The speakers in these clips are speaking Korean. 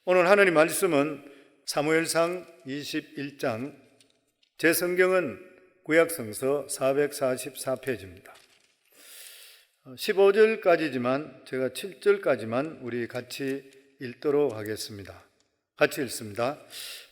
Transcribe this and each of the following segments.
오늘 하나님 말씀은 사무엘상 21장, 제 성경은 구약성서 444페이지입니다. 15절까지지만 제가 7절까지만 우리 같이 읽도록 하겠습니다. 같이 읽습니다.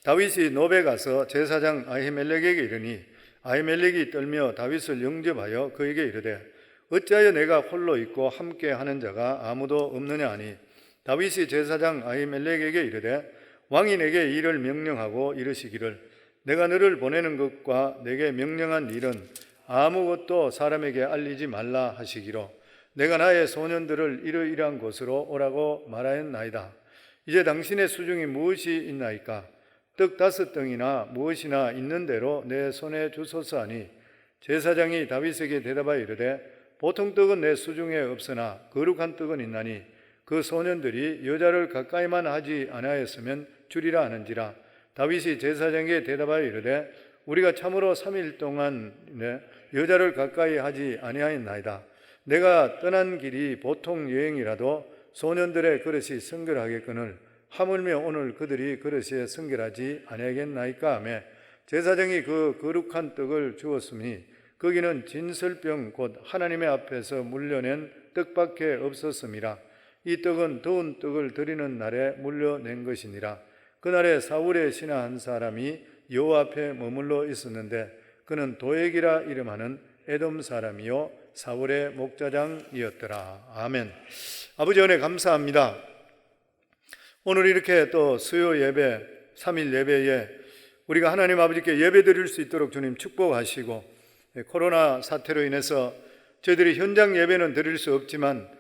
다윗이 노베 가서 제사장 아히멜렉에게 이르니 아히멜렉이 떨며 다윗을 영접하여 그에게 이르되 어찌하여 내가 홀로 있고 함께 하는 자가 아무도 없느냐 하니 다윗이 제사장 아히멜렉에게 이르되 왕이 내게 일을 명령하고 이르시기를 내가 너를 보내는 것과 내게 명령한 일은 아무것도 사람에게 알리지 말라 하시기로 내가 나의 소년들을 이러이러한 곳으로 오라고 말하였나이다. 이제 당신의 수중이 무엇이 있나이까? 떡 5덩이나 무엇이나 있는 대로 내 손에 주소서 하니 제사장이 다윗에게 대답하여 이르되 보통 떡은 내 수중에 없으나 거룩한 떡은 있나니 그 소년들이 여자를 가까이만 하지 아니하였으면 주리라 하는지라. 다윗이 제사장에게 대답하여 이르되 우리가 참으로 3일 동안 여자를 가까이 하지 아니하였나이다. 내가 떠난 길이 보통 여행이라도 소년들의 그릇이 성결하겠거늘 하물며 오늘 그들이 그릇에 성결하지 아니하겠나이까 하며 제사장이 그 거룩한 떡을 주었으니 거기는 진설병 곧 하나님의 앞에서 물려낸 떡밖에 없었음이라. 이 떡은 더운 떡을 드리는 날에 물려낸 것이니라. 그날에 사울의 신하 한 사람이 여호와 앞에 머물러 있었는데 그는 도액이라 이름하는 에돔 사람이요 사울의 목자장이었더라. 아멘. 아버지 은혜 감사합니다. 오늘 이렇게 또 수요 예배, 3일 예배에 우리가 하나님 아버지께 예배 드릴 수 있도록 주님 축복하시고, 코로나 사태로 인해서 저희들이 현장 예배는 드릴 수 없지만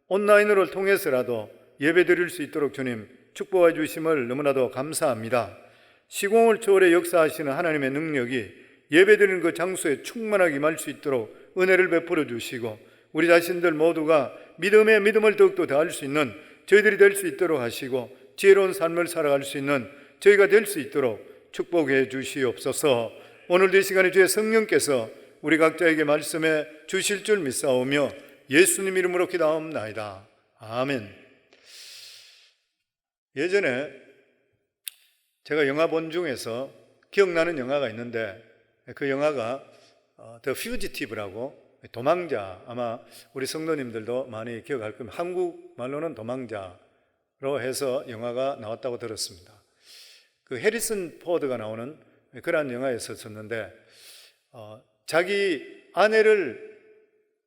온라인으로 통해서라도 예배 드릴 수 있도록 주님 축복해 주심을 너무나도 감사합니다. 시공을 초월해 역사하시는 하나님의 능력이 예배 드리는 그 장소에 충만하게 임할 수 있도록 은혜를 베풀어 주시고 우리 자신들 모두가 믿음에 믿음을 더욱더 더할 수 있는 저희들이 될 수 있도록 하시고 지혜로운 삶을 살아갈 수 있는 저희가 될 수 있도록 축복해 주시옵소서. 오늘도 이 시간에 주의 성령께서 우리 각자에게 말씀해 주실 줄 믿사오며 예수님 이름으로 기도하옵나이다. 아멘. 예전에 제가 영화 본 중에서 기억나는 영화가 있는데 그 영화가 The Fugitive라고 도망자, 아마 우리 성도님들도 많이 기억할 겁니다. 한국말로는 도망자로 해서 영화가 나왔다고 들었습니다. 그 해리슨 포드가 나오는 그런 영화였었는데 자기 아내를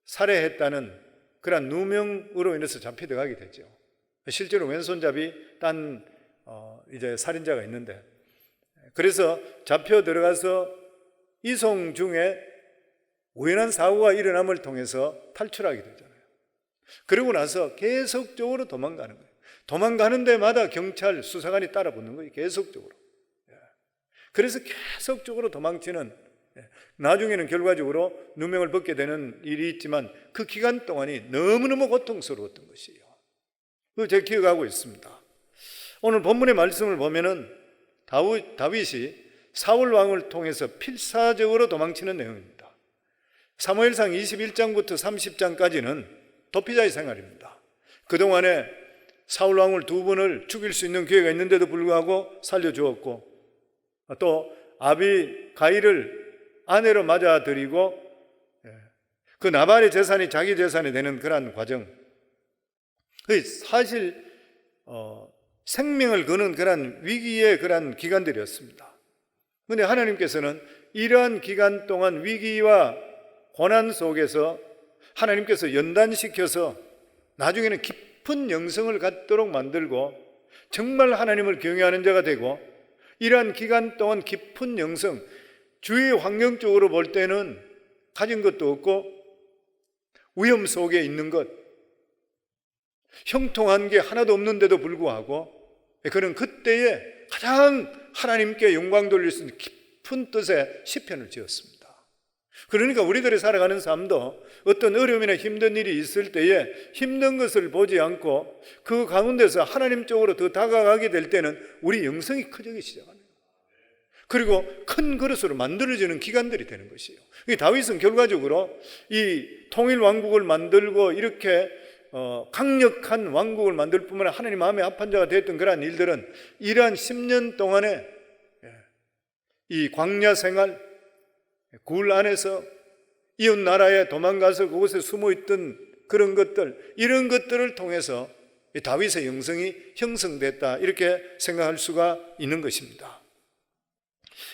살해했다는 그런 누명으로 인해서 잡혀 들어가게 되죠. 실제로 왼손잡이 딴 이제 살인자가 있는데 그래서 잡혀 들어가서 이송 중에 우연한 사고가 일어남을 통해서 탈출하게 되잖아요. 그러고 나서 계속적으로 도망가는 거예요. 도망가는 데마다 경찰 수사관이 따라붙는 거예요. 계속적으로. 그래서 계속적으로 도망치는, 나중에는 결과적으로 누명을 벗게 되는 일이 있지만 그 기간 동안이 너무너무 고통스러웠던 것이에요. 그거 제가 기억하고 있습니다. 오늘 본문의 말씀을 보면은 다윗이 사울 왕을 통해서 필사적으로 도망치는 내용입니다. 사무엘상 21장부터 30장까지는 도피자의 생활입니다. 그동안에 사울 왕을 2번을 죽일 수 있는 기회가 있는데도 불구하고 살려주었고 또 아비가일을 아내로 맞아들이고 그 나발의 재산이 자기 재산이 되는 그러한 과정, 사실 생명을 거는 그러한 위기의 그러한 기간들이었습니다. 그런데 하나님께서는 이러한 기간 동안 위기와 고난 속에서 하나님께서 연단시켜서 나중에는 깊은 영성을 갖도록 만들고 정말 하나님을 경외하는 자가 되고 이러한 기간 동안 깊은 영성, 주위 환경적으로 볼 때는 가진 것도 없고 위험 속에 있는 것, 형통한 게 하나도 없는데도 불구하고 그는 그때에 가장 하나님께 영광 돌릴 수 있는 깊은 뜻의 시편을 지었습니다. 그러니까 우리들이 살아가는 삶도 어떤 어려움이나 힘든 일이 있을 때에 힘든 것을 보지 않고 그 가운데서 하나님 쪽으로 더 다가가게 될 때는 우리 영성이 커지기 시작합니다. 그리고 큰 그릇으로 만들어지는 기간들이 되는 것이에요. 다윗은 결과적으로 이 통일 왕국을 만들고 이렇게 강력한 왕국을 만들 뿐만 아니라 하나님 마음에 합한 자가 되었던 그러한 일들은 이러한 10년 동안에 이 광야 생활, 굴 안에서 이웃 나라에 도망가서 그곳에 숨어있던 그런 것들, 이런 것들을 통해서 다윗의 영성이 형성됐다, 이렇게 생각할 수가 있는 것입니다.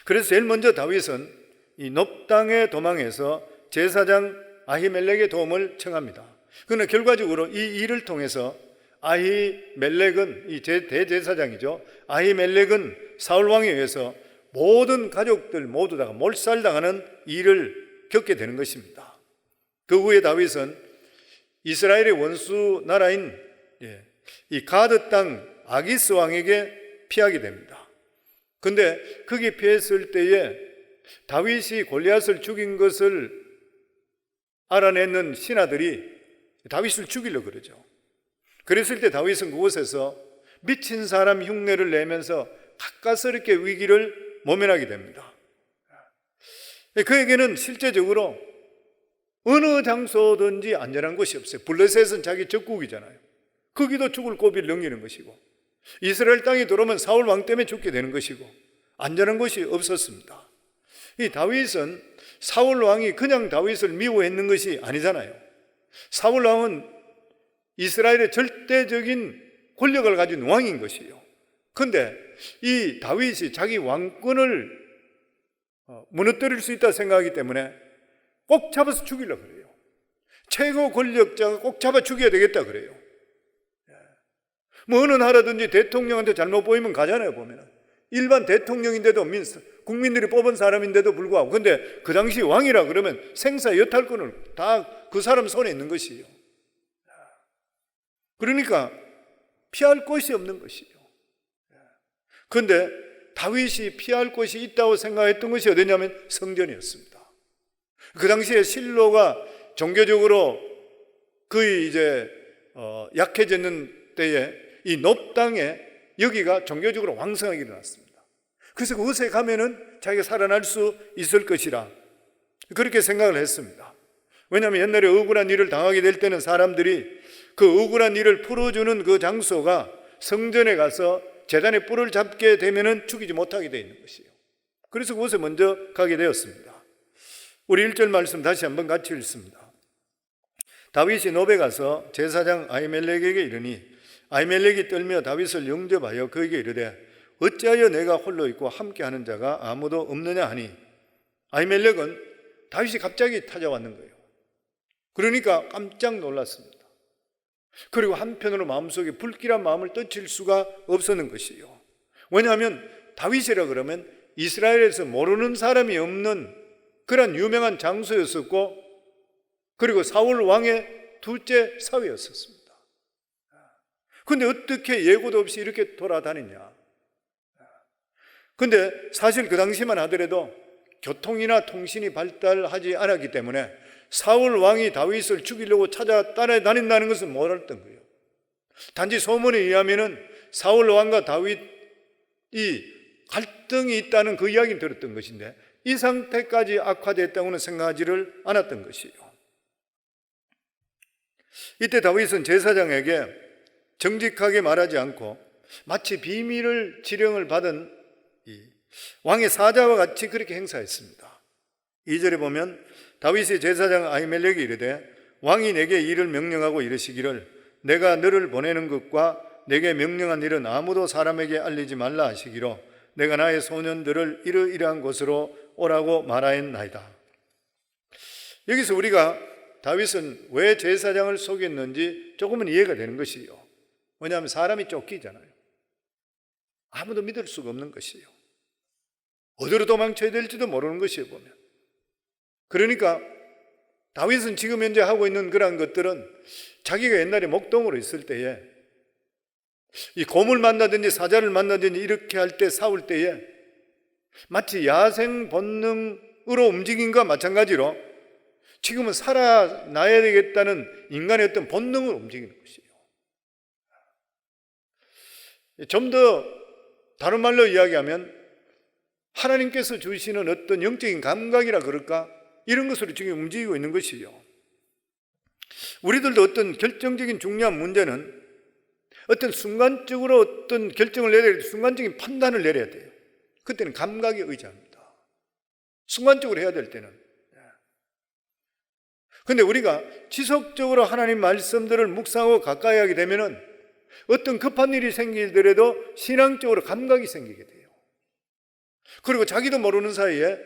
그래서 제일 먼저 다윗은 이 놉 땅에 도망해서 제사장 아히멜렉의 도움을 청합니다. 그러나 결과적으로 이 일을 통해서 아히멜렉은, 이 대제사장이죠, 아히멜렉은 사울 왕에 의해서 모든 가족들 모두 다가 몰살당하는 일을 겪게 되는 것입니다. 그 후에 다윗은 이스라엘의 원수 나라인 이 가드 땅 아기스 왕에게 피하게 됩니다. 근데 거기 피했을 때에 다윗이 골리앗을 죽인 것을 알아내는 신하들이 다윗을 죽이려고 그러죠. 그랬을 때 다윗은 그곳에서 미친 사람 흉내를 내면서 가까스럽게 위기를 모면하게 됩니다. 그에게는 실제적으로 어느 장소든지 안전한 곳이 없어요. 블레셋은 자기 적국이잖아요. 거기도 죽을 고비를 넘기는 것이고, 이스라엘 땅에 들어오면 사울 왕 때문에 죽게 되는 것이고, 안전한 곳이 없었습니다. 이 다윗은 사울 왕이 그냥 다윗을 미워했는 것이 아니잖아요. 사울 왕은 이스라엘의 절대적인 권력을 가진 왕인 것이에요. 그런데 이 다윗이 자기 왕권을 무너뜨릴 수 있다 생각하기 때문에 꼭 잡아서 죽이려고 그래요. 최고 권력자가 꼭 잡아 죽여야 되겠다 그래요. 뭐 어느 나라든지 대통령한테 잘못 보이면 가잖아요. 보면은 일반 대통령인데도 국민들이 뽑은 사람인데도 불구하고, 근데 그 당시 왕이라 그러면 생사 여탈권을 다 그 사람 손에 있는 것이에요. 그러니까 피할 곳이 없는 것이에요. 그런데 다윗이 피할 곳이 있다고 생각했던 것이 어디냐면 성전이었습니다. 그 당시에 실로가 종교적으로 거의 이제 약해졌는 때에 이 놉 땅에 여기가 종교적으로 왕성하게 일어났습니다. 그래서 그곳에 가면은 자기가 살아날 수 있을 것이라 그렇게 생각을 했습니다. 왜냐하면 옛날에 억울한 일을 당하게 될 때는 사람들이 그 억울한 일을 풀어주는 그 장소가 성전에 가서 제단에 뿔을 잡게 되면은 죽이지 못하게 되어 있는 것이에요. 그래서 그곳에 먼저 가게 되었습니다. 우리 1절 말씀 다시 한번 같이 읽습니다. 다윗이 놉에 가서 제사장 아히멜렉에게 이르니 아히멜렉이 떨며 다윗을 영접하여 그에게 이르되 어찌하여 내가 홀로 있고 함께하는 자가 아무도 없느냐 하니, 아히멜렉은 다윗이 갑자기 찾아왔는 거예요. 그러니까 깜짝 놀랐습니다. 그리고 한편으로 마음속에 불길한 마음을 떨칠 수가 없었는 것이에요. 왜냐하면 다윗이라 그러면 이스라엘에서 모르는 사람이 없는 그런 유명한 장소였었고, 그리고 사울 왕의 둘째 사위였었습니다. 그런데 어떻게 예고도 없이 이렇게 돌아다니냐. 그런데 사실 그 당시만 하더라도 교통이나 통신이 발달하지 않았기 때문에 사울 왕이 다윗을 죽이려고 찾아 따라다닌다는 것은 몰랐던 거예요. 단지 소문에 의하면은 사울 왕과 다윗이 갈등이 있다는 그 이야기를 들었던 것인데, 이 상태까지 악화됐다고는 생각하지를 않았던 것이에요. 이때 다윗은 제사장에게 정직하게 말하지 않고 마치 비밀을 지령을 받은 왕의 사자와 같이 그렇게 행사했습니다. 2절에 보면 다윗의 제사장 아히멜렉이 이르되 왕이 내게 일을 명령하고 이르시기를 내가 너를 보내는 것과 내게 명령한 일은 아무도 사람에게 알리지 말라 하시기로 내가 나의 소년들을 이러이러한 곳으로 오라고 말하였나이다. 여기서 우리가 다윗은 왜 제사장을 속였는지 조금은 이해가 되는 것이에요. 왜냐하면 사람이 쫓기잖아요. 아무도 믿을 수가 없는 것이에요. 어디로 도망쳐야 될지도 모르는 것이에요, 보면. 그러니까 다윗은 지금 현재 하고 있는 그런 것들은 자기가 옛날에 목동으로 있을 때에 이 곰을 만나든지 사자를 만나든지 이렇게 할 때, 싸울 때에 마치 야생 본능으로 움직인 것과 마찬가지로 지금은 살아나야 되겠다는 인간의 어떤 본능을 움직이는 것이에요. 좀 더 다른 말로 이야기하면 하나님께서 주시는 어떤 영적인 감각이라 그럴까? 이런 것으로 지금 움직이고 있는 것이요. 우리들도 어떤 결정적인 중요한 문제는 어떤 순간적으로 어떤 결정을 내려야 될 때 순간적인 판단을 내려야 돼요. 그때는 감각에 의지합니다. 순간적으로 해야 될 때는. 그런데 우리가 지속적으로 하나님 말씀들을 묵상하고 가까이 하게 되면은 어떤 급한 일이 생기더라도 신앙적으로 감각이 생기게 돼요. 그리고 자기도 모르는 사이에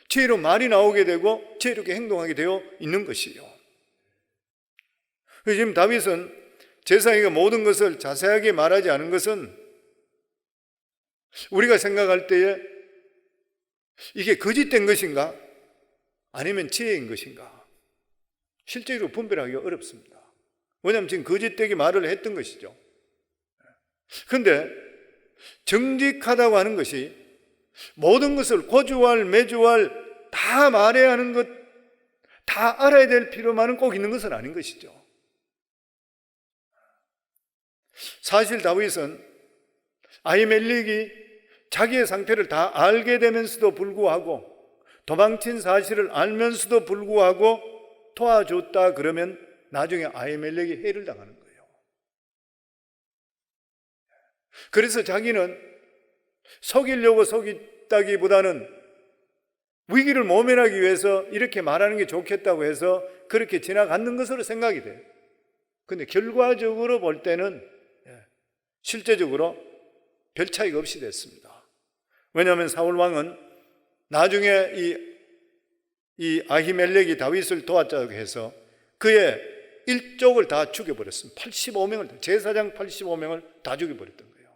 지혜로 말이 나오게 되고 지혜롭게 행동하게 되어 있는 것이요. 지금 다윗은 제사장에게 모든 것을 자세하게 말하지 않은 것은 우리가 생각할 때에 이게 거짓된 것인가 아니면 지혜인 것인가 실제로 분별하기가 어렵습니다. 왜냐하면 지금 거짓되게 말을 했던 것이죠. 그런데 정직하다고 하는 것이 모든 것을 고주할 매주할 다 말해야 하는 것, 다 알아야 될 필요만은 꼭 있는 것은 아닌 것이죠. 사실 다윗은 아히멜렉이 자기의 상태를 다 알게 되면서도 불구하고 도망친 사실을 알면서도 불구하고 도와줬다 그러면 나중에 아히멜렉이 해를 당하는 거예요. 그래서 자기는 속이려고 속였다기보다는 위기를 모면하기 위해서 이렇게 말하는 게 좋겠다고 해서 그렇게 지나갔는 것으로 생각이 돼요. 그런데 결과적으로 볼 때는 실제적으로 별 차이가 없이 됐습니다. 왜냐하면 사울 왕은 나중에 이 아히멜렉이 다윗을 도왔다고 해서 그의 일족을 다 죽여버렸습니다. 85명을, 제사장 85명을 다 죽여버렸던 거예요.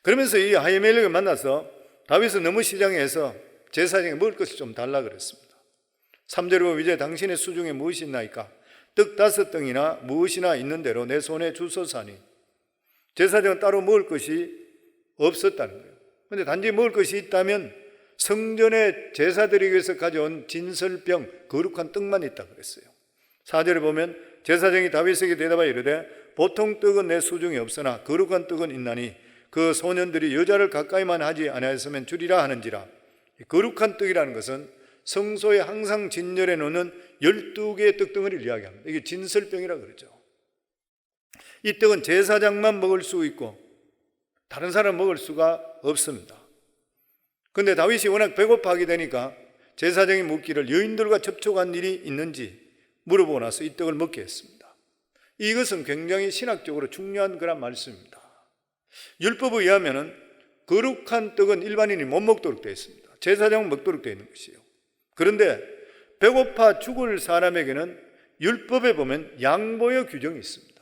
그러면서 이 아히멜렉을 만나서 다윗은 너무 시장에서 제사장에 먹을 것을 좀 달라 그랬습니다. 3절에 보면 이제 당신의 수중에 무엇이 있나이까? 떡 5덩이나 무엇이나 있는 대로 내 손에 주소사니. 제사장은 따로 먹을 것이 없었다는 거예요. 그런데 단지 먹을 것이 있다면 성전에 제사드리기 위해서 가져온 진설병 거룩한 떡만 있다고 그랬어요. 4절에 보면 제사장이 다윗에게 대답하여 이르되 보통 떡은 내 수중에 없으나 거룩한 떡은 있나니 그 소년들이 여자를 가까이만 하지 아니하였으면 주리라 하는지라. 거룩한 떡이라는 것은 성소에 항상 진열해 놓는 12개의 떡덩어리를 이야기합니다. 이게 진설병이라고 그러죠. 이 떡은 제사장만 먹을 수 있고 다른 사람은 먹을 수가 없습니다. 그런데 다윗이 워낙 배고파하게 되니까 제사장이 묻기를 여인들과 접촉한 일이 있는지 물어보고 나서 이 떡을 먹게 했습니다. 이것은 굉장히 신학적으로 중요한 그런 말씀입니다. 율법에 의하면 거룩한 떡은 일반인이 못 먹도록 되어 있습니다. 제사장은 먹도록 되어 있는 것이에요. 그런데 배고파 죽을 사람에게는 율법에 보면 양보의 규정이 있습니다.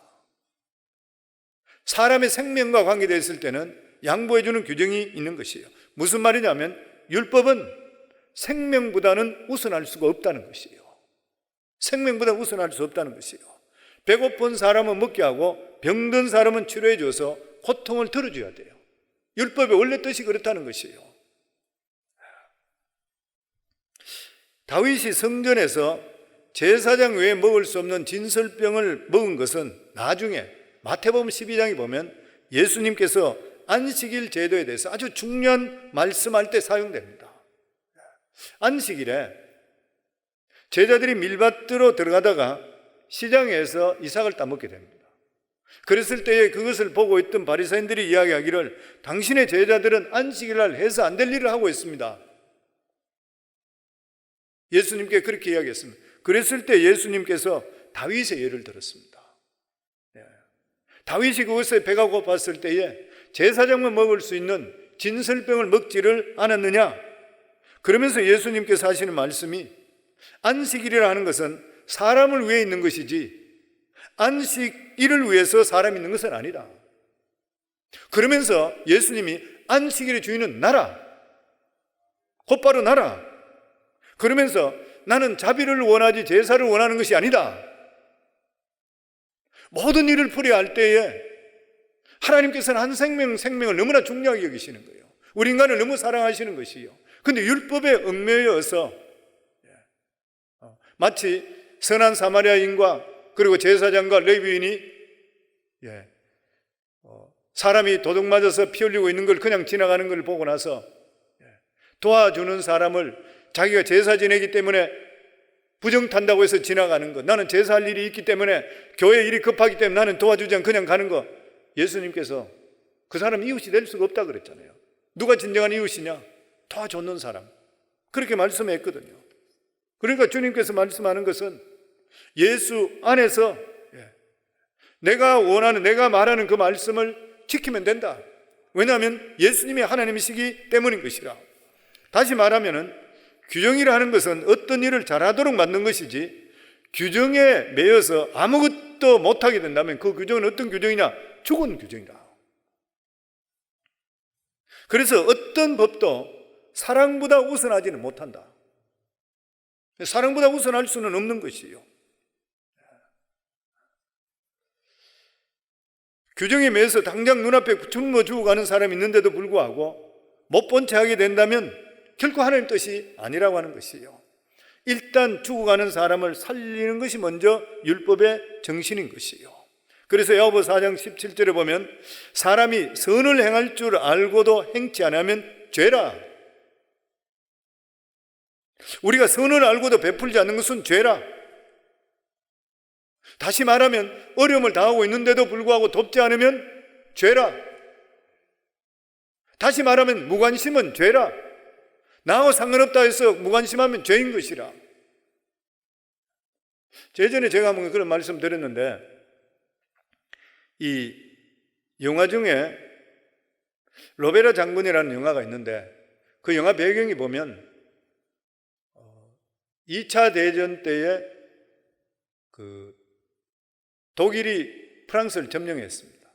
사람의 생명과 관계되어 있을 때는 양보해 주는 규정이 있는 것이에요. 무슨 말이냐면 율법은 생명보다는 우선할 수가 없다는 것이에요. 생명보다 우선할 수 없다는 것이에요. 배고픈 사람은 먹게 하고 병든 사람은 치료해 줘서 고통을 덜어줘야 돼요. 율법의 원래 뜻이 그렇다는 것이에요. 다윗이 성전에서 제사장 외에 먹을 수 없는 진설병을 먹은 것은 나중에 마태복음 12장에 보면 예수님께서 안식일 제도에 대해서 아주 중요한 말씀할 때 사용됩니다. 안식일에 제자들이 밀밭으로 들어가다가 시장에서 이삭을 따먹게 됩니다. 그랬을 때에 그것을 보고 있던 바리새인들이 이야기하기를 당신의 제자들은 안식일날 해서 안 될 일을 하고 있습니다. 예수님께 그렇게 이야기했습니다. 그랬을 때 예수님께서 다윗의 예를 들었습니다. 다윗이 그것에 배가 고팠을 때에 제사장만 먹을 수 있는 진설병을 먹지를 않았느냐? 그러면서 예수님께서 하시는 말씀이 안식일이라 하는 것은 사람을 위해 있는 것이지 안식일을 위해서 사람이 있는 것은 아니다. 그러면서 예수님이 안식일의 주인은 나라, 곧바로 나라. 그러면서 나는 자비를 원하지 제사를 원하는 것이 아니다. 모든 일을 풀이할 때에 하나님께서는 한 생명을 너무나 중요하게 여기시는 거예요. 우리 인간을 너무 사랑하시는 것이요. 그런데 율법에 얽매여서 마치 선한 사마리아인과 그리고 제사장과 레위인이 사람이 도둑 맞아서 피 흘리고 있는 걸 그냥 지나가는 걸 보고 나서 도와주는 사람을 자기가 제사 지내기 때문에 부정 탄다고 해서 지나가는 것, 나는 제사할 일이 있기 때문에, 교회 일이 급하기 때문에 나는 도와주지 않고 그냥 가는 것, 예수님께서 그 사람 이웃이 될 수가 없다 그랬잖아요. 누가 진정한 이웃이냐? 도와줬는 사람. 그렇게 말씀했거든요. 그러니까 주님께서 말씀하는 것은 예수 안에서 내가 원하는, 내가 말하는 그 말씀을 지키면 된다. 왜냐하면 예수님이 하나님이시기 때문인 것이라. 다시 말하면은 규정이라 하는 것은 어떤 일을 잘하도록 만든 것이지, 규정에 매여서 아무것도 못하게 된다면 그 규정은 어떤 규정이냐? 죽은 규정이다. 그래서 어떤 법도 사랑보다 우선하지는 못한다. 사랑보다 우선할 수는 없는 것이에요. 규정에 매여서 당장 눈앞에 굶어 죽어가는 사람이 있는데도 불구하고 못 본 채 하게 된다면 결코 하나님 뜻이 아니라고 하는 것이에요. 일단 죽어가는 사람을 살리는 것이 먼저 율법의 정신인 것이에요. 그래서 야고보 4장 17절에 보면 사람이 선을 행할 줄 알고도 행치 않으면 죄라. 우리가 선을 알고도 베풀지 않는 것은 죄라. 다시 말하면 어려움을 당하고 있는데도 불구하고 돕지 않으면 죄라. 다시 말하면 무관심은 죄라. 나하고 상관없다 해서 무관심하면 죄인 것이라. 예전에 제가 한번 그런 말씀 드렸는데, 이 영화 중에 로베라 장군이라는 영화가 있는데, 그 영화 배경이 보면 2차 대전 때에 그 독일이 프랑스를 점령했습니다.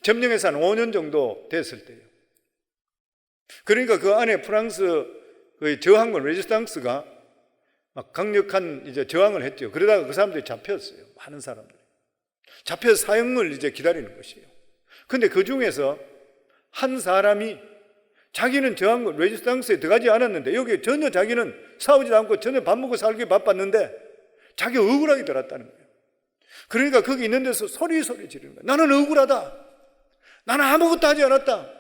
점령해서 한 5년 정도 됐을 때예요. 그러니까 그 안에 프랑스의 저항군 레지스탕스가 막 강력한 이제 저항을 했죠. 그러다가 그 사람들이 잡혔어요. 많은 사람들이 잡혀서 사형을 이제 기다리는 것이에요. 근데 그 중에서 한 사람이 자기는 저항군 레지스탕스에 들어가지 않았는데, 여기 전혀 자기는 싸우지도 않고 전혀 밥 먹고 살기 바빴는데 자기가 억울하게 들었다는 거예요. 그러니까 거기 있는 데서 소리 지르는 거예요. 나는 억울하다. 나는 아무것도 하지 않았다.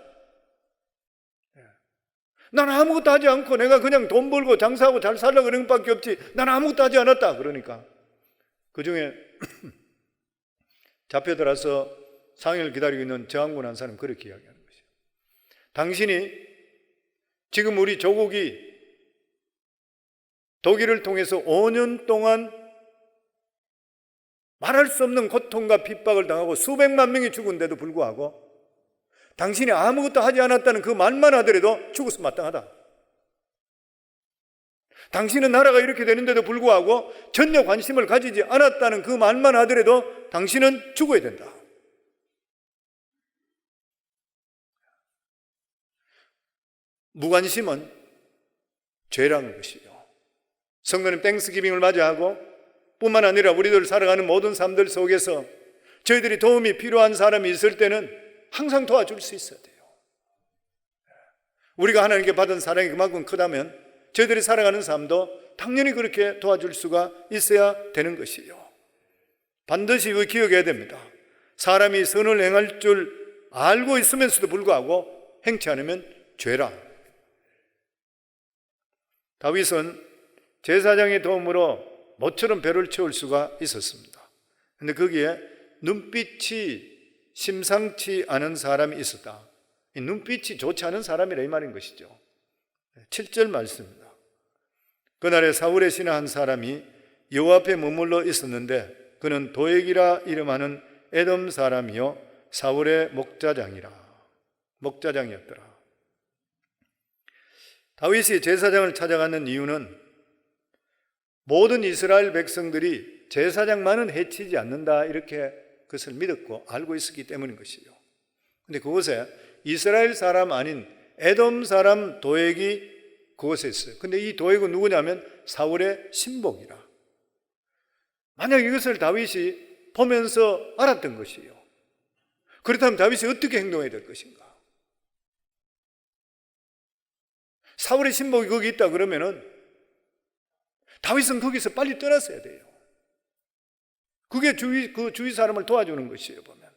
나는 아무것도 하지 않고 내가 그냥 돈 벌고 장사하고 잘 살려고 그런 것밖에 없지, 나는 아무것도 하지 않았다. 그러니까 그 중에 잡혀들어서 상해를 기다리고 있는 저항군 한 사람이 그렇게 이야기하는 것이에요. 당신이 지금 우리 조국이 독일을 통해서 5년 동안 말할 수 없는 고통과 핍박을 당하고 수백만 명이 죽은데도 불구하고 당신이 아무것도 하지 않았다는 그 말만 하더라도 죽었으면 마땅하다. 당신은 나라가 이렇게 되는데도 불구하고 전혀 관심을 가지지 않았다는 그 말만 하더라도 당신은 죽어야 된다. 무관심은 죄라는 것이요. 성도는 땡스기빙을 맞이하고 뿐만 아니라 우리들 살아가는 모든 삶들 속에서 저희들이 도움이 필요한 사람이 있을 때는 항상 도와줄 수 있어야 돼요. 우리가 하나님께 받은 사랑이 그만큼 크다면 저희들이 살아가는 삶도 당연히 그렇게 도와줄 수가 있어야 되는 것이에요. 반드시 기억해야 됩니다. 사람이 선을 행할 줄 알고 있으면서도 불구하고 행치 않으면 죄라. 다윗은 제사장의 도움으로 모처럼 배를 채울 수가 있었습니다. 그런데 거기에 눈빛이 심상치 않은 사람이 있었다. 이 눈빛이 좋지 않은 사람이라 이 말인 것이죠. 7절 말씀입니다. 그날에 사울의 신하 한 사람이 여호와 앞에 머물러 있었는데 그는 도액이라 이름하는 에돔 사람이요 사울의 목자장이었더라. 다윗이 제사장을 찾아가는 이유는 모든 이스라엘 백성들이 제사장만은 해치지 않는다, 이렇게 그것을 믿었고 알고 있었기 때문인 것이요. 그런데 그곳에 이스라엘 사람 아닌 에돔 사람 도액이 그곳에 있어요. 근데 이 도액은 누구냐면 사울의 신복이라. 만약 이것을 다윗이 보면서 알았던 것이에요. 그렇다면 다윗이 어떻게 행동해야 될 것인가? 사울의 신복이 거기 있다 그러면은 다윗은 거기서 빨리 떠났어야 돼요. 그게 그 주위 사람을 도와주는 것이에요, 보면.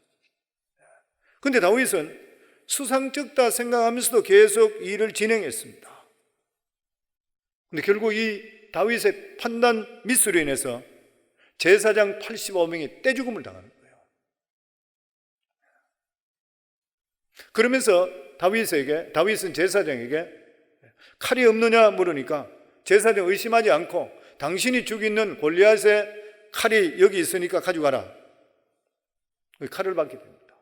근데 다윗은 수상쩍다 생각하면서도 계속 일을 진행했습니다. 근데 결국 이 다윗의 판단 미스로 인해서 제사장 85명이 떼죽음을 당하는 거예요. 그러면서 다윗은 제사장에게 칼이 없느냐 물으니까 제사장 의심하지 않고 당신이 죽이는 골리앗의 칼이 여기 있으니까 가져가라. 칼을 받게 됩니다.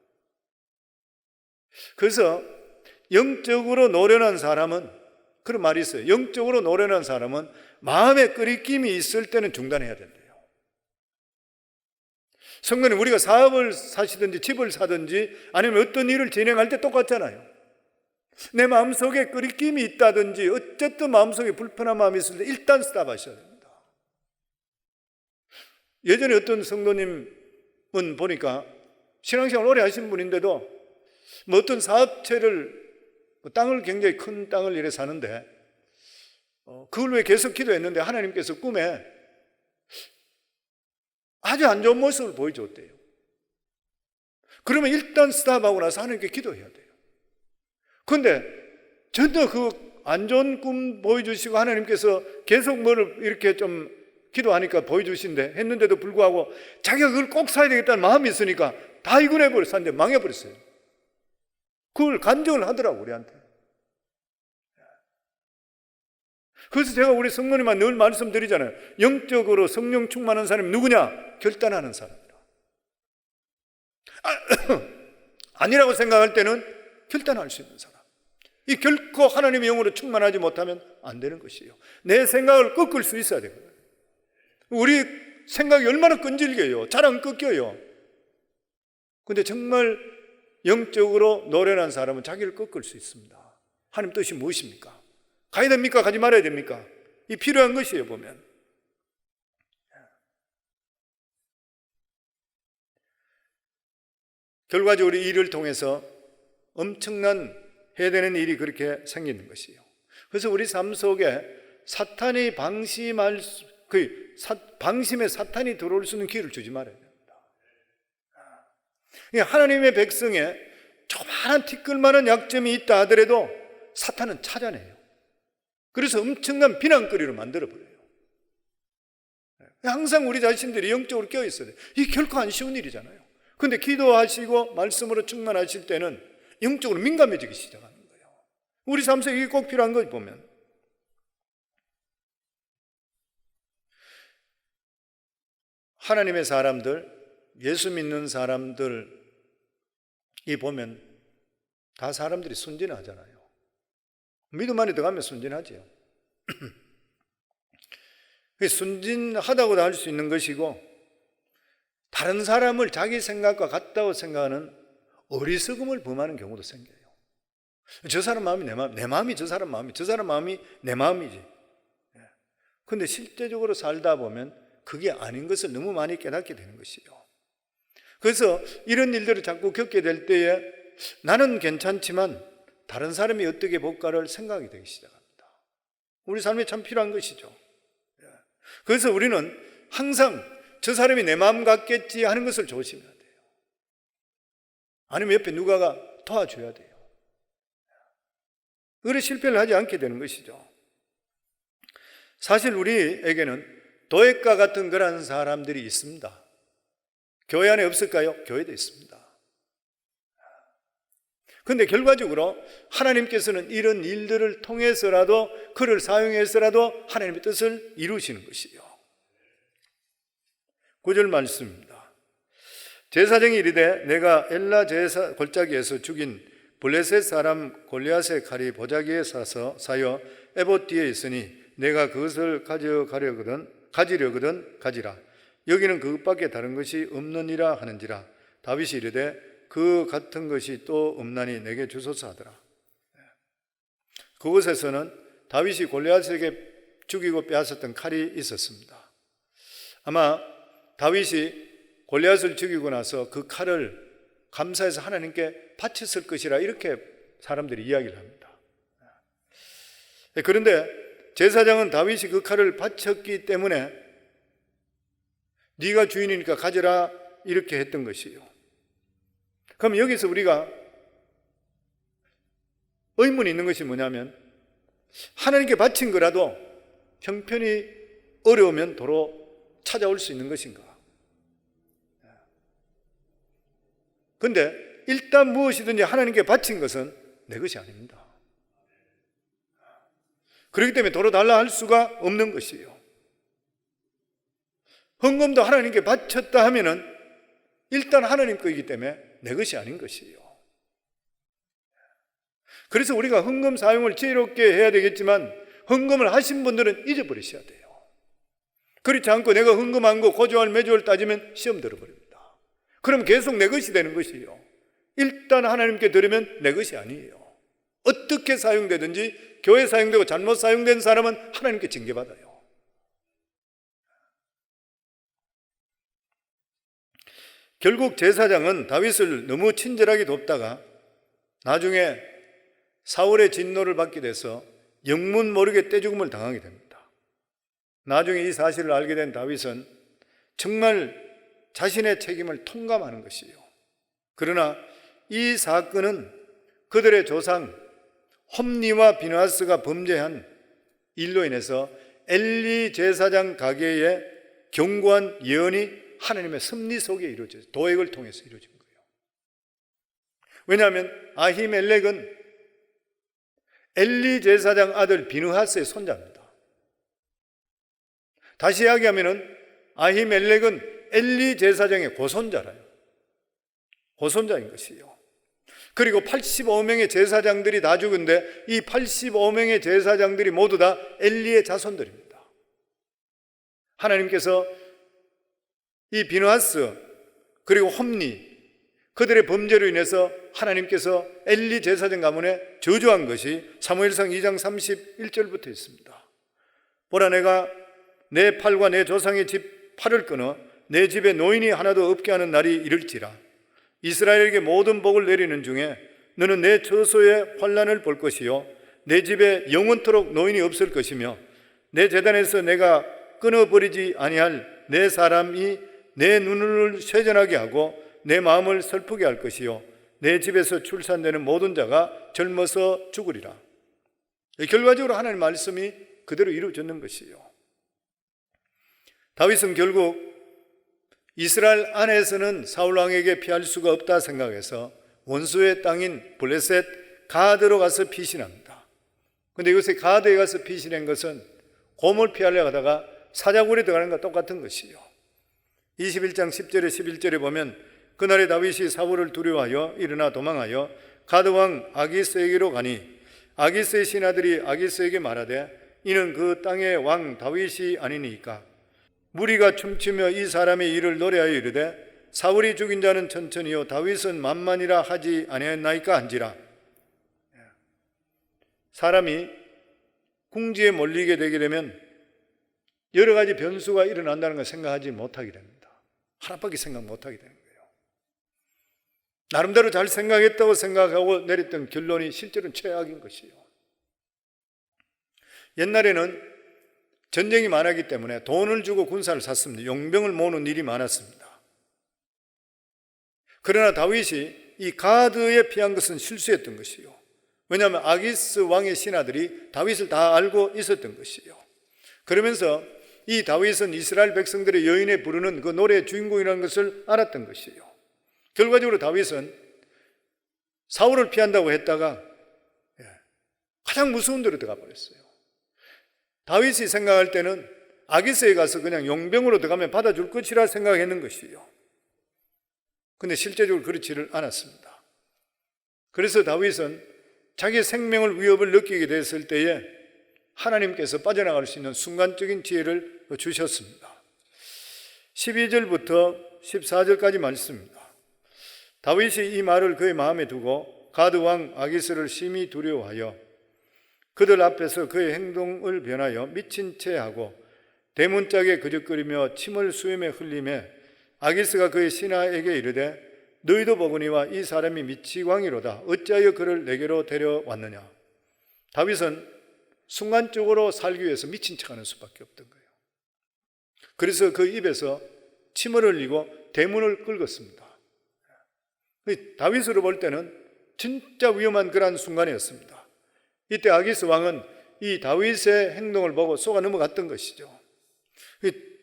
그래서 영적으로 노련한 사람은, 그런 말이 있어요. 영적으로 노련한 사람은 마음에 끓이김이 있을 때는 중단해야 된대요. 성도님, 우리가 사업을 사시든지 집을 사든지 아니면 어떤 일을 진행할 때 똑같잖아요. 내 마음속에 끓이김이 있다든지 어쨌든 마음속에 불편한 마음이 있을 때 일단 스탑하셔야 됩니다. 예전에 어떤 성도님은 보니까 신앙생활 오래 하신 분인데도 뭐 어떤 사업체를, 땅을 굉장히 큰 땅을 이래 사는데 그걸 왜 계속 기도했는데 하나님께서 꿈에 아주 안 좋은 모습을 보여줬대요. 그러면 일단 스탑하고 나서 하나님께 기도해야 돼요. 그런데 전혀 그 안 좋은 꿈 보여주시고 하나님께서 계속 뭐를 이렇게 좀 기도하니까 보여주신데 했는데도 불구하고 자기가 그걸 꼭 사야 되겠다는 마음이 있으니까 다 이군해버렸어. 샀는데 망해버렸어요. 그걸 간증을 하더라고 우리한테. 그래서 제가 우리 성모님한테 늘 말씀드리잖아요. 영적으로 성령 충만한 사람이 누구냐? 결단하는 사람이다. 아니라고 생각할 때는 결단할 수 있는 사람. 이 결코 하나님의 영으로 충만하지 못하면 안 되는 것이에요. 내 생각을 꺾을 수 있어야 되거든요. 우리 생각이 얼마나 끈질겨요. 잘 안 꺾여요. 근데 정말 영적으로 노련한 사람은 자기를 꺾을 수 있습니다. 하나님 뜻이 무엇입니까? 가야 됩니까? 가지 말아야 됩니까? 이 필요한 것이에요, 보면. 결과적으로 이 일을 통해서 엄청난 해야 되는 일이 그렇게 생기는 것이에요. 그래서 우리 삶 속에 사탄이 방심에 사탄이 들어올 수 있는 기회를 주지 말아야 됩니다. 하나님의 백성에 조그마한 티끌만한 약점이 있다 하더라도 사탄은 찾아내요. 그래서 엄청난 비난거리로 만들어버려요. 항상 우리 자신들이 영적으로 깨어있어야 돼요. 이게 결코 안 쉬운 일이잖아요. 근데 기도하시고 말씀으로 충만하실 때는 영적으로 민감해지기 시작하는 거예요. 우리 삶 속에 이게 꼭 필요한 걸 보면 하나님의 사람들, 예수 믿는 사람들이 보면 다 사람들이 순진하잖아요. 믿음 안에 들어가면 순진하지요. 순진하다고도 할 수 있는 것이고 다른 사람을 자기 생각과 같다고 생각하는 어리석음을 범하는 경우도 생겨요. 저 사람 마음이 내 마음이 저 사람 마음이, 저 사람 마음이 내 마음이지. 그런데 실제적으로 살다 보면 그게 아닌 것을 너무 많이 깨닫게 되는 것이에요. 그래서 이런 일들을 자꾸 겪게 될 때에 나는 괜찮지만 다른 사람이 어떻게 볼까를 생각이 되기 시작합니다. 우리 삶에 참 필요한 것이죠. 그래서 우리는 항상 저 사람이 내 마음 같겠지 하는 것을 조심해야 돼요. 아니면 옆에 누가가 도와줘야 돼요. 그래 실패를 하지 않게 되는 것이죠. 사실 우리에게는 도액과 같은 그런 사람들이 있습니다. 교회 안에 없을까요? 교회도 있습니다. 그런데 결과적으로 하나님께서는 이런 일들을 통해서라도 그를 사용해서라도 하나님의 뜻을 이루시는 것이에요. 9절 말씀입니다. 제사장이 이르되 내가 엘라 제사 골짜기에서 죽인 블레셋 사람 골리앗의 칼이 보자기에 사여 에봇 뒤에 있으니 내가 그것을 가지려거든 가지라. 여기는 그것밖에 다른 것이 없느니라 하는지라. 다윗이 이르되 그 같은 것이 또 없나니 내게 주소서 하더라. 그곳에서는 다윗이 골리앗에게 죽이고 빼앗았던 칼이 있었습니다. 아마 다윗이 골리앗을 죽이고 나서 그 칼을 감사해서 하나님께 바쳤을 것이라 이렇게 사람들이 이야기를 합니다. 그런데 제사장은 다윗이 그 칼을 바쳤기 때문에 네가 주인이니까 가져라 이렇게 했던 것이에요. 그럼 여기서 우리가 의문이 있는 것이 뭐냐면 하나님께 바친 거라도 형편이 어려우면 도로 찾아올 수 있는 것인가? 그런데 일단 무엇이든지 하나님께 바친 것은 내 것이 아닙니다. 그렇기 때문에 도로 달라 할 수가 없는 것이에요. 헌금도 하나님께 바쳤다 하면은 일단 하나님 거이기 때문에 내 것이 아닌 것이에요. 그래서 우리가 헌금 사용을 지혜롭게 해야 되겠지만 헌금을 하신 분들은 잊어버리셔야 돼요. 그렇지 않고 내가 헌금한 거 고조할 매주를 따지면 시험 들어버립니다. 그럼 계속 내 것이 되는 것이에요. 일단 하나님께 드리면 내 것이 아니에요. 어떻게 사용되든지 교회 사용되고 잘못 사용된 사람은 하나님께 징계받아요. 결국 제사장은 다윗을 너무 친절하게 돕다가 나중에 사울의 진노를 받게 돼서 영문 모르게 떼죽음을 당하게 됩니다. 나중에 이 사실을 알게 된 다윗은 정말 자신의 책임을 통감하는 것이에요. 그러나 이 사건은 그들의 조상 홈니와 비느하스가 범죄한 일로 인해서 엘리 제사장 가게의 견고한 예언이 하나님의 섭리 속에 이루어져요. 도액을 통해서 이루어진 거예요. 왜냐하면 아히멜렉은 엘리 제사장 아들 비느하스의 손자입니다. 다시 이야기하면 아히멜렉은 엘리 제사장의 고손자라요. 고손자인 것이에요. 그리고 85명의 제사장들이 다 죽은데 이 85명의 제사장들이 모두 다 엘리의 자손들입니다. 하나님께서 이 비느하스 그리고 홈니 그들의 범죄로 인해서 하나님께서 엘리 제사장 가문에 저주한 것이 사무엘상 2장 31절부터 있습니다. 보라, 내가 내 팔과 내 조상의 집 팔을 끊어 내 집에 노인이 하나도 없게 하는 날이 이를지라. 이스라엘에게 모든 복을 내리는 중에 너는 내 처소에 환난을 볼 것이요 내 집에 영원토록 노인이 없을 것이며 내 제단에서 내가 끊어버리지 아니할 내 사람이 내 눈을 쇠전하게 하고 내 마음을 슬프게 할 것이요 내 집에서 출산되는 모든 자가 젊어서 죽으리라. 결과적으로 하나님의 말씀이 그대로 이루어졌는 것이에요. 다윗은 결국 이스라엘 안에서는 사울 왕에게 피할 수가 없다 생각해서 원수의 땅인 블레셋 가드로 가서 피신합니다. 그런데 이곳에 가드에 가서 피신한 것은 곰을 피하려고 하다가 사자굴에 들어가는 것과 똑같은 것이에요. 21장 10절에 11절에 보면 그날에 다윗이 사울을 두려워하여 일어나 도망하여 가드왕 아기스에게로 가니 아기스의 신하들이 아기스에게 말하되 이는 그 땅의 왕 다윗이 아니니까. 무리가 춤추며 이 사람의 일을 노래하여 이르되 사울이 죽인 자는 천천히요 다윗은 만만이라 하지 아니하였나이까 한지라. 사람이 궁지에 몰리게 되게 되면 여러 가지 변수가 일어난다는 걸 생각하지 못하게 됩니다. 하나밖에 생각 못하게 되는 거예요. 나름대로 잘 생각했다고 생각하고 내렸던 결론이 실제로는 최악인 것이에요. 옛날에는 전쟁이 많았기 때문에 돈을 주고 군사를 샀습니다. 용병을 모으는 일이 많았습니다. 그러나 다윗이 이 가드에 피한 것은 실수였던 것이요. 왜냐하면 아기스 왕의 신하들이 다윗을 다 알고 있었던 것이요. 그러면서 이 다윗은 이스라엘 백성들의 여인에 부르는 그 노래의 주인공이라는 것을 알았던 것이요. 결과적으로 다윗은 사울을 피한다고 했다가 가장 무서운 데로 들어가 버렸어요. 다윗이 생각할 때는 아기스에 가서 그냥 용병으로 들어가면 받아줄 것이라 생각했는 것이에요. 그런데 실제적으로 그렇지를 않았습니다. 그래서 다윗은 자기 생명을 위협을 느끼게 됐을 때에 하나님께서 빠져나갈 수 있는 순간적인 지혜를 주셨습니다. 12절부터 14절까지 말씀입니다. 다윗이 이 말을 그의 마음에 두고 가드 왕 아기스를 심히 두려워하여 그들 앞에서 그의 행동을 변하여 미친 채 하고 대문짝에 그적거리며 침을 수염에 흘리매 아기스가 그의 신하에게 이르되 너희도 보거니와 이 사람이 미치광이로다. 어찌하여 그를 내게로 데려왔느냐. 다윗은 순간적으로 살기 위해서 미친 척하는 수밖에 없던 거예요. 그래서 그 입에서 침을 흘리고 대문을 긁었습니다. 다윗으로 볼 때는 진짜 위험한 그러한 순간이었습니다. 이때 아기스 왕은 이 다윗의 행동을 보고 속아 넘어갔던 것이죠.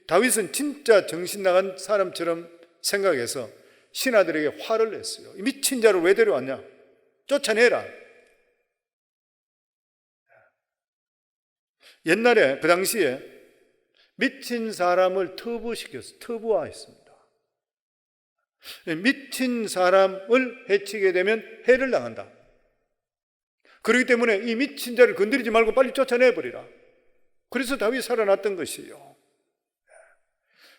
다윗은 진짜 정신 나간 사람처럼 생각해서 신하들에게 화를 냈어요. 이 미친 자를 왜 데려왔냐? 쫓아내라. 옛날에 그 당시에 미친 사람을 터부화했습니다. 미친 사람을 해치게 되면 해를 당한다. 그렇기 때문에 이 미친 자를 건드리지 말고 빨리 쫓아내버리라. 그래서 다윗이 살아났던 것이에요.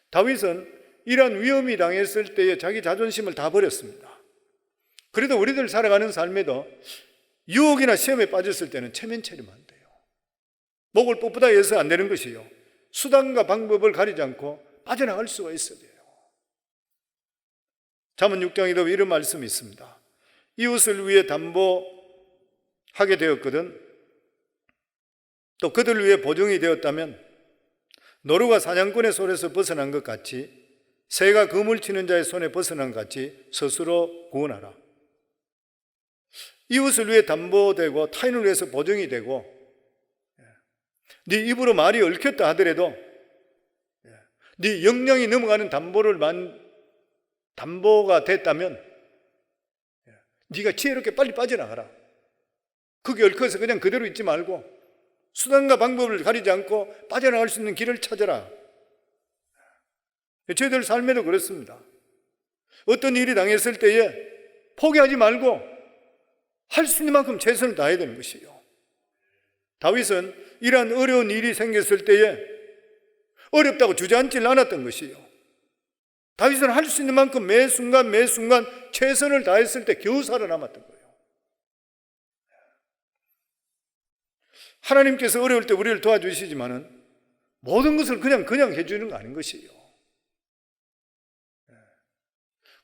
다윗은 이러한 위험이 당했을 때에 자기 자존심을 다 버렸습니다. 그래도 우리들 살아가는 삶에도 유혹이나 시험에 빠졌을 때는 체면체리면 안 돼요. 목을 뻣뻣하게 해서 안 되는 것이요. 수단과 방법을 가리지 않고 빠져나갈 수가 있어야 돼요. 잠언 6장에도 이런 말씀이 있습니다. 이웃을 위해 담보하게 되었거든 또 그들 위해 보증이 되었다면 노루가 사냥꾼의 손에서 벗어난 것 같이 새가 그물 치는 자의 손에 벗어난 것 같이 스스로 구원하라. 이웃을 위해 담보되고 타인을 위해서 보증이 되고 네 입으로 말이 얽혔다 하더라도 네 역량이 넘어가는 담보가 됐다면 네가 지혜롭게 빨리 빠져나가라. 그게 얽혀서 그냥 그대로 있지 말고 수단과 방법을 가리지 않고 빠져나갈 수 있는 길을 찾아라. 저희들 삶에도 그렇습니다. 어떤 일이 당했을 때에 포기하지 말고 할 수 있는 만큼 최선을 다해야 되는 것이에요. 다윗은 이러한 어려운 일이 생겼을 때에 어렵다고 주저앉지 않았던 것이에요. 다윗은 할 수 있는 만큼 매 순간 최선을 다했을 때 겨우 살아남았던 거예요. 하나님께서 어려울 때 우리를 도와주시지만은 모든 것을 그냥 해주는 거 아닌 것이에요.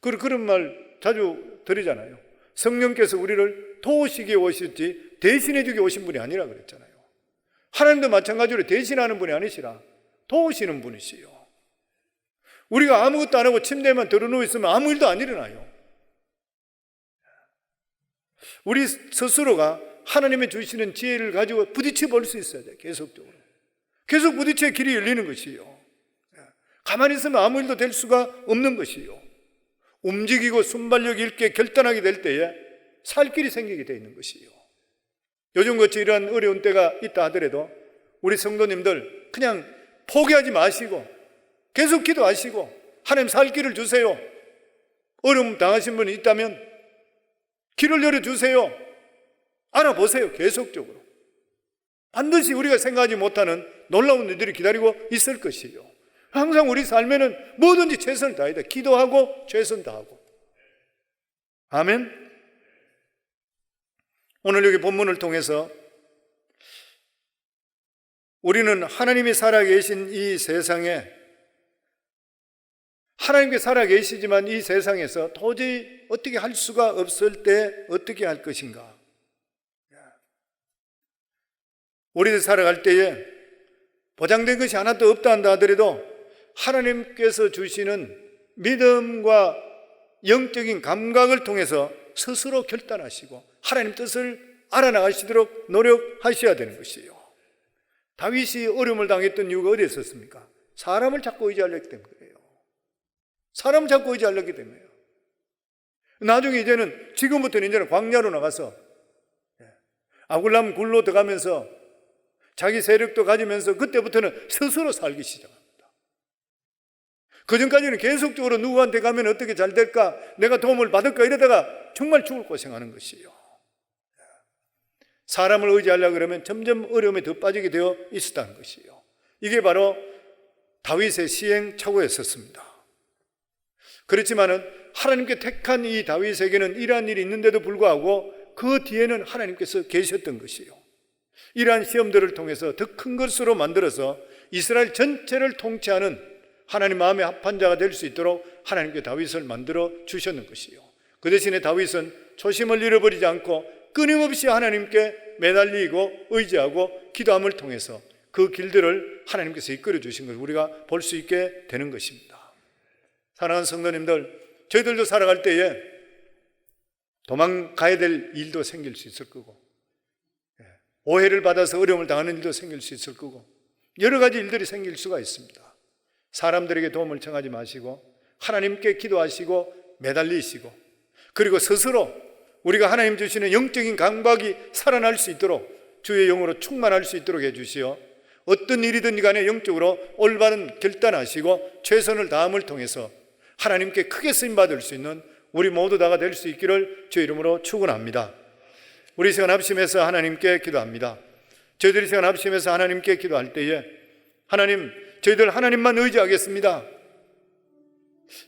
그런 말 자주 들으잖아요. 성령께서 우리를 도우시기에 오셨지 대신해 주기 오신 분이 아니라 그랬잖아요. 하나님도 마찬가지로 대신하는 분이 아니시라 도우시는 분이시요. 우리가 아무것도 안 하고 침대에만 들어누워 있으면 아무 일도 안 일어나요. 우리 스스로가 하나님의 주시는 지혜를 가지고 부딪혀 볼 수 있어야 돼요. 계속적으로. 계속 부딪혀야 길이 열리는 것이요. 가만히 있으면 아무 일도 될 수가 없는 것이요. 움직이고 순발력 있게 결단하게 될 때에 살 길이 생기게 되어 있는 것이요. 요즘같이 이러한 어려운 때가 있다 하더라도 우리 성도님들 그냥 포기하지 마시고 계속 기도하시고 하나님 살 길을 주세요. 어려움 당하신 분이 있다면 길을 열어주세요. 알아보세요. 계속적으로. 반드시 우리가 생각하지 못하는 놀라운 일들이 기다리고 있을 것이에요. 항상 우리 삶에는 뭐든지 최선을 다해야 돼. 기도하고 최선 다하고. 아멘. 오늘 여기 본문을 통해서 우리는 하나님이 살아계신 이 세상에 하나님께 살아계시지만 이 세상에서 도저히 어떻게 할 수가 없을 때 어떻게 할 것인가. 우리들 살아갈 때에 보장된 것이 하나도 없다 한다 하더라도 하나님께서 주시는 믿음과 영적인 감각을 통해서 스스로 결단하시고 하나님 뜻을 알아나가시도록 노력하셔야 되는 것이에요. 다윗이 어려움을 당했던 이유가 어디에 있었습니까? 사람을 자꾸 의지하려기 때문이에요. 사람을 자꾸 의지하려기 때문이에요. 나중에 지금부터는 광야로 나가서 아굴람 굴로 들어가면서 자기 세력도 가지면서 그때부터는 스스로 살기 시작합니다. 그전까지는 계속적으로 누구한테 가면 어떻게 잘 될까? 내가 도움을 받을까? 이러다가 정말 죽을 고생하는 것이에요. 사람을 의지하려고 그러면 점점 어려움에 더 빠지게 되어 있었다는 것이에요. 이게 바로 다윗의 시행착오였었습니다. 그렇지만은 하나님께 택한 이 다윗에게는 이러한 일이 있는데도 불구하고 그 뒤에는 하나님께서 계셨던 것이에요. 이러한 시험들을 통해서 더 큰 것으로 만들어서 이스라엘 전체를 통치하는 하나님 마음에 합한 자가 될 수 있도록 하나님께 다윗을 만들어 주셨는 것이요. 그 대신에 다윗은 초심을 잃어버리지 않고 끊임없이 하나님께 매달리고 의지하고 기도함을 통해서 그 길들을 하나님께서 이끌어 주신 것을 우리가 볼 수 있게 되는 것입니다. 사랑하는 성도님들, 저희들도 살아갈 때에 도망가야 될 일도 생길 수 있을 거고 오해를 받아서 어려움을 당하는 일도 생길 수 있을 거고 여러 가지 일들이 생길 수가 있습니다. 사람들에게 도움을 청하지 마시고 하나님께 기도하시고 매달리시고, 그리고 스스로 우리가 하나님 주시는 영적인 감각이 살아날 수 있도록 주의 영으로 충만할 수 있도록 해주시어 어떤 일이든 간에 영적으로 올바른 결단하시고 최선을 다함을 통해서 하나님께 크게 쓰임받을 수 있는 우리 모두 다가 될 수 있기를 주의 이름으로 축원합니다. 우리 시간 합심해서 하나님께 기도합니다. 저희들이 시간 합심해서 하나님께 기도할 때에 하나님, 저희들 하나님만 의지하겠습니다.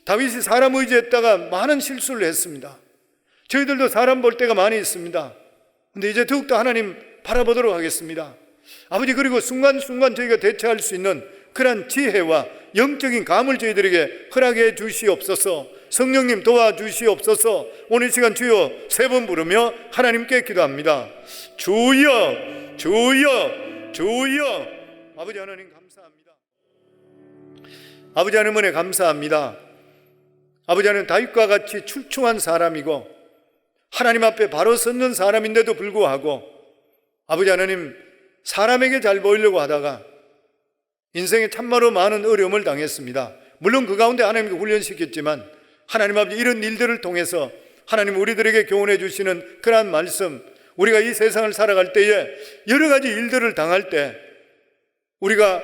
다윗이 사람 의지했다가 많은 실수를 했습니다. 저희들도 사람 볼 때가 많이 있습니다. 근데 이제 더욱더 하나님 바라보도록 하겠습니다. 아버지, 그리고 순간순간 저희가 대처할 수 있는 그러한 지혜와 영적인 감을 저희들에게 허락해 주시옵소서. 성령님 도와주시옵소서. 오늘 시간 주여 3번 부르며 하나님께 기도합니다. 주여, 주여, 주여. 아버지 하나님 감사합니다. 아버지 하나님 은혜 감사합니다. 아버지 하나님, 다윗과 같이 출중한 사람이고 하나님 앞에 바로 섰는 사람인데도 불구하고 아버지 하나님, 사람에게 잘 보이려고 하다가 인생에 참말로 많은 어려움을 당했습니다. 물론 그 가운데 하나님께 훈련시켰지만 하나님 아버지, 이런 일들을 통해서 하나님 우리들에게 교훈해 주시는 그러한 말씀, 우리가 이 세상을 살아갈 때에 여러 가지 일들을 당할 때 우리가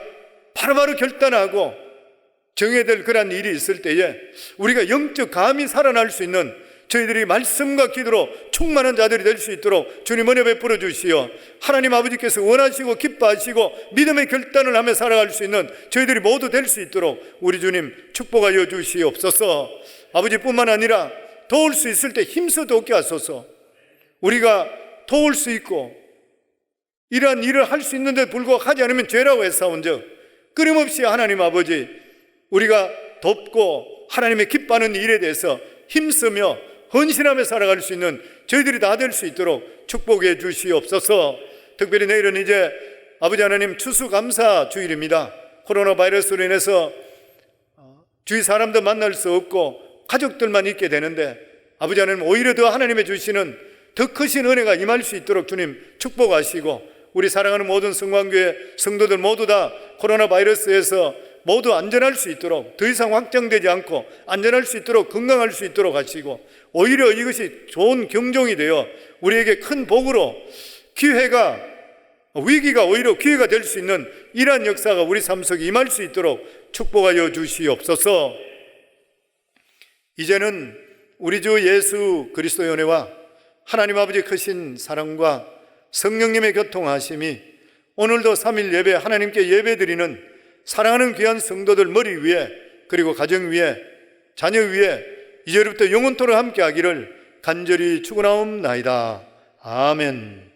바로바로 결단하고 정해야 될 그러한 일이 있을 때에 우리가 영적 감이 살아날 수 있는 저희들이 말씀과 기도로 충만한 자들이 될 수 있도록 주님 은혜 베풀어 주시어 하나님 아버지께서 원하시고 기뻐하시고 믿음의 결단을 하며 살아갈 수 있는 저희들이 모두 될 수 있도록 우리 주님 축복하여 주시옵소서. 아버지뿐만 아니라 도울 수 있을 때 힘써 돕게 하소서. 우리가 도울 수 있고 이러한 일을 할 수 있는데 불구하고 하지 않으면 죄라고 했사온즉 끊임없이 하나님 아버지, 우리가 돕고 하나님의 기뻐하는 일에 대해서 힘쓰며 헌신하며 살아갈 수 있는 저희들이 다 될 수 있도록 축복해 주시옵소서. 특별히 내일은 이제 아버지 하나님 추수감사 주일입니다. 코로나 바이러스로 인해서 주위 사람도 만날 수 없고 가족들만 있게 되는데 아버지 하나님, 오히려 더 하나님의 주시는 더 크신 은혜가 임할 수 있도록 주님 축복하시고, 우리 사랑하는 모든 성광교회 성도들 모두 다 코로나 바이러스에서 모두 안전할 수 있도록, 더 이상 확장되지 않고 안전할 수 있도록, 건강할 수 있도록 하시고, 오히려 이것이 좋은 경종이 되어 우리에게 큰 복으로 위기가 오히려 기회가 될 수 있는 이러한 역사가 우리 삶 속에 임할 수 있도록 축복하여 주시옵소서. 이제는 우리 주 예수 그리스도의 은혜와 하나님 아버지 크신 사랑과 성령님의 교통하심이 오늘도 3일 예배 하나님께 예배드리는 사랑하는 귀한 성도들 머리 위에, 그리고 가정 위에, 자녀 위에 이제부터 영원토록 함께 하기를 간절히 축원하옵나이다. 아멘.